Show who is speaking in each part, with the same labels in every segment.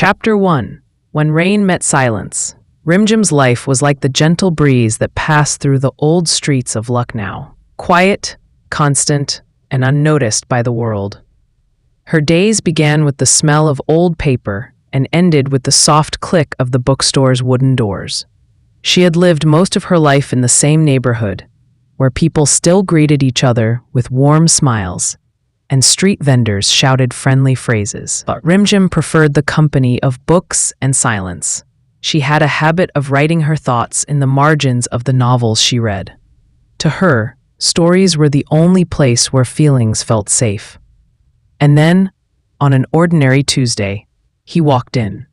Speaker 1: Chapter 1. When Rain Met Silence. Rimjim's life was like the gentle breeze that passed through the old streets of Lucknow, quiet, constant, and unnoticed by the world. Her days began with the smell of old paper and ended with the soft click of the bookstore's wooden doors. She had lived most of her life in the same neighborhood, where people still greeted each other with warm smiles, and street vendors shouted friendly phrases. But Rimjim preferred the company of books and silence. She had a habit of writing her thoughts in the margins of the novels she read. To her, stories were the only place where feelings felt safe. And then, on an ordinary Tuesday, he walked in.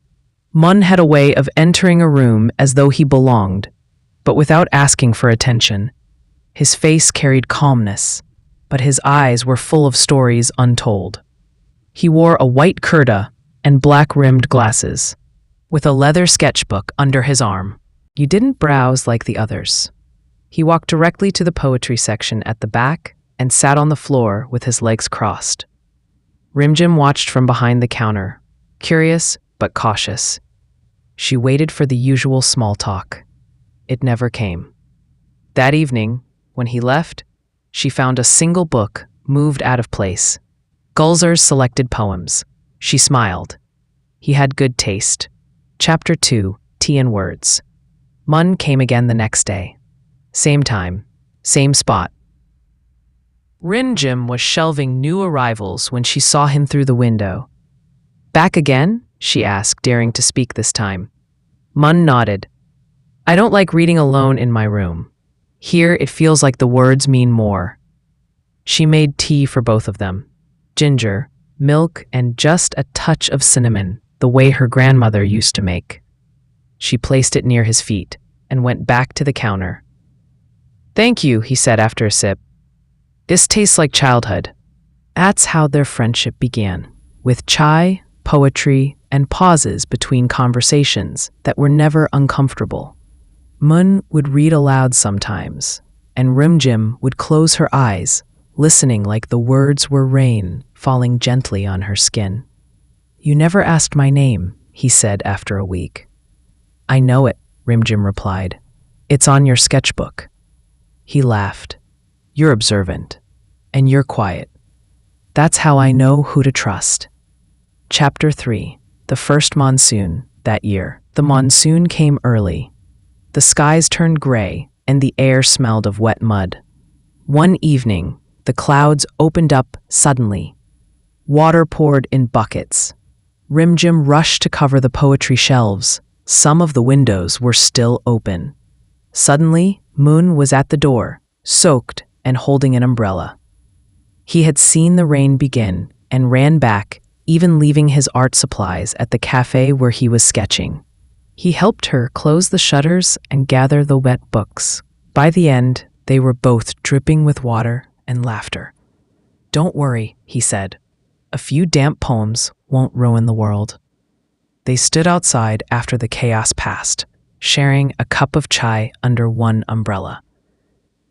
Speaker 1: Mun had a way of entering a room as though he belonged, but without asking for attention. His face carried calmness, but his eyes were full of stories untold. He wore a white kurta and black-rimmed glasses, with a leather sketchbook under his arm. You didn't browse like the others. He walked directly to the poetry section at the back and sat on the floor with his legs crossed. Rimjim watched from behind the counter, curious but cautious. She waited for the usual small talk. It never came. That evening, when he left, she found a single book moved out of place. Gulzar's selected poems. She smiled. He had good taste. Chapter 2, Tea and Words. Mun came again the next day. Same time, same spot. Rimjim was shelving new arrivals when she saw him through the window. Back again? She asked, daring to speak this time. Mun nodded. I don't like reading alone in my room. Here it feels like the words mean more. She made tea for both of them. Ginger, milk, and just a touch of cinnamon, the way her grandmother used to make. She placed it near his feet and went back to the counter. Thank you, he said after a sip. This tastes like childhood. That's how their friendship began, with chai, poetry, and pauses between conversations that were never uncomfortable. Mun would read aloud sometimes, and Rimjim would close her eyes, listening like the words were rain falling gently on her skin. You never asked my name, he said after a week. I know it, Rimjim replied. It's on your sketchbook. He laughed. You're observant, and you're quiet. That's how I know who to trust. Chapter 3. The first monsoon that year. The monsoon came early. The skies turned gray, and the air smelled of wet mud. One evening, the clouds opened up suddenly. Water poured in buckets. Rimjim rushed to cover the poetry shelves. Some of the windows were still open. Suddenly, Mun was at the door, soaked and holding an umbrella. He had seen the rain begin and ran back, even leaving his art supplies at the cafe where he was sketching. He helped her close the shutters and gather the wet books. By the end, they were both dripping with water and laughter. Don't worry, he said. A few damp poems won't ruin the world. They stood outside after the chaos passed, sharing a cup of chai under one umbrella.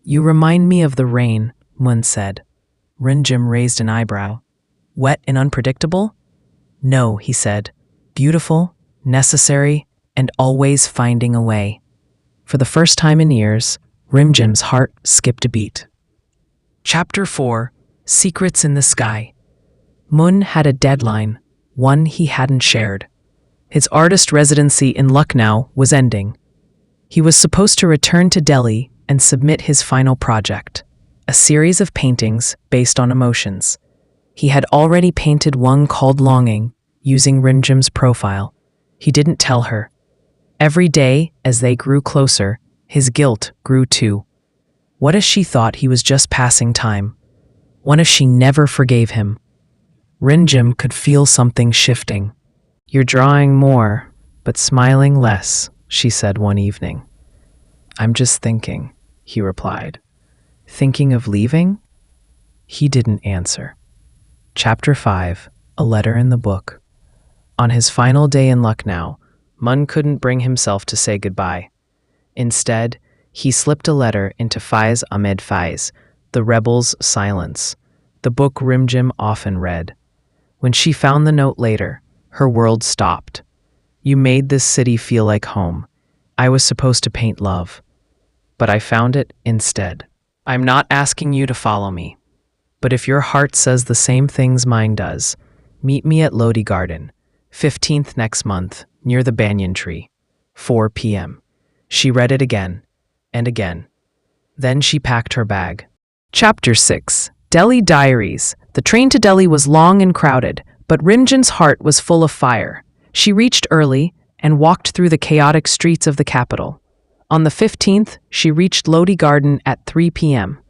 Speaker 1: You remind me of the rain, Mun said. Rimjim raised an eyebrow. Wet and unpredictable? No, he said. Beautiful, necessary, and always finding a way. For the first time in years, Rimjim's heart skipped a beat. Chapter 4. Secrets in the Sky. Mun had a deadline, one he hadn't shared. His artist residency in Lucknow was ending. He was supposed to return to Delhi and submit his final project, a series of paintings based on emotions. He had already painted one called Longing, using Rimjim's profile. He didn't tell her. Every day, as they grew closer, his guilt grew too. What if she thought he was just passing time? What if she never forgave him? Rimjim could feel something shifting. You're drawing more, but smiling less, she said one evening. I'm just thinking, he replied. Thinking of leaving? He didn't answer. Chapter 5. A Letter in the Book. On his final day in Lucknow, Mun couldn't bring himself to say goodbye. Instead, he slipped a letter into Faiz Ahmed Faiz, the rebel's silence, the book Rimjim often read. When she found the note later, her world stopped. You made this city feel like home. I was supposed to paint love, but I found it instead. I'm not asking you to follow me, but if your heart says the same things mine does, meet me at Lodi Garden, 15th next month, near the banyan tree, 4 p.m. She read it again and again. Then she packed her bag. Chapter 6. Delhi Diaries. The train to Delhi was long and crowded, but Rimjin's heart was full of fire. She reached early and walked through the chaotic streets of the capital. On the 15th, she reached Lodi Garden at 3 p.m.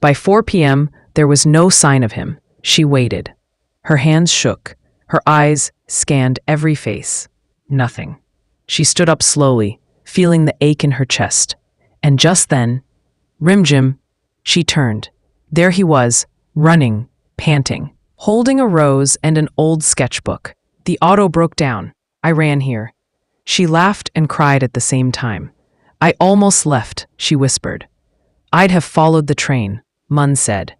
Speaker 1: By 4 p.m., there was no sign of him. She waited. Her hands shook. Her eyes scanned every face. Nothing. She stood up slowly, feeling the ache in her chest. And just then, Rimjim, she turned. There he was, running, panting, holding a rose and an old sketchbook. The auto broke down. I ran here. She laughed and cried at the same time. I almost left, she whispered. I'd have followed the train, Mun said.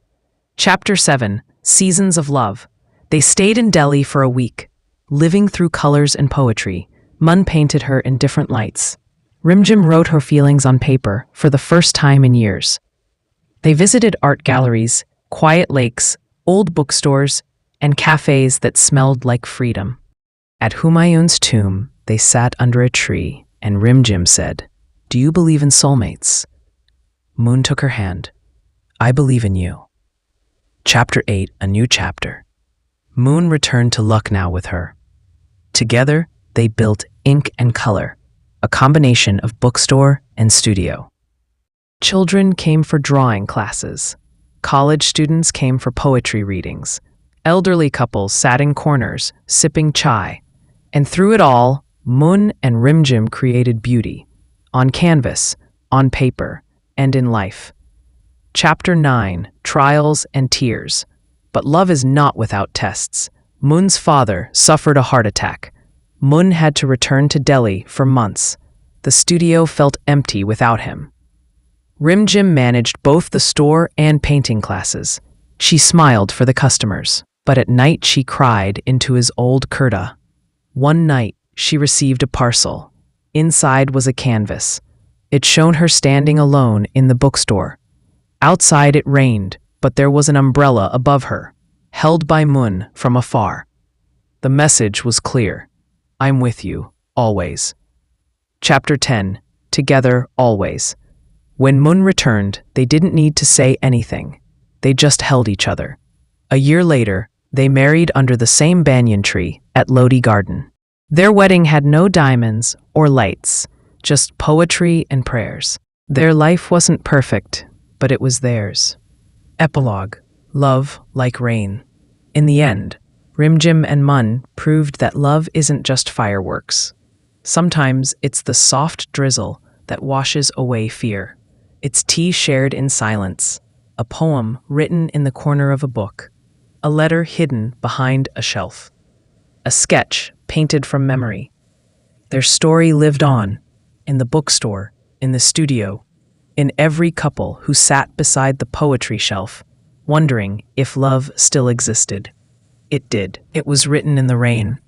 Speaker 1: Chapter 7. Seasons of Love. They stayed in Delhi for a week. Living through colors and poetry, Mun painted her in different lights. Rimjim wrote her feelings on paper for the first time in years. They visited art galleries, quiet lakes, old bookstores, and cafes that smelled like freedom. At Humayun's tomb, they sat under a tree, and Rimjim said, "Do you believe in soulmates?" Moon took her hand. "I believe in you." Chapter 8. A new chapter. Moon returned to Lucknow with her. Together, they built Ink and Color, a combination of bookstore and studio. Children came for drawing classes. College students came for poetry readings. Elderly couples sat in corners, sipping chai. And through it all, Moon and Rimjim created beauty, on canvas, on paper, and in life. Chapter 9. Trials and Tears. But love is not without tests. Moon's father suffered a heart attack. Moon had to return to Delhi for months. The studio felt empty without him. Rimjim managed both the store and painting classes. She smiled for the customers, but at night she cried into his old kurta. One night, she received a parcel. Inside was a canvas. It showed her standing alone in the bookstore. Outside it rained, but there was an umbrella above her, held by Moon from afar. The message was clear. I'm with you, always. Chapter 10. Together, always. When Moon returned, they didn't need to say anything. They just held each other. A year later, they married under the same banyan tree at Lodi Garden. Their wedding had no diamonds or lights, just poetry and prayers. Their life wasn't perfect, but it was theirs. Epilogue. Love like rain. In the end, Rimjim and Mun proved that love isn't just fireworks. Sometimes it's the soft drizzle that washes away fear. It's tea shared in silence, a poem written in the corner of a book, a letter hidden behind a shelf, a sketch painted from memory. Their story lived on, in the bookstore, in the studio, in every couple who sat beside the poetry shelf, wondering if love still existed. It did. It was written in the rain,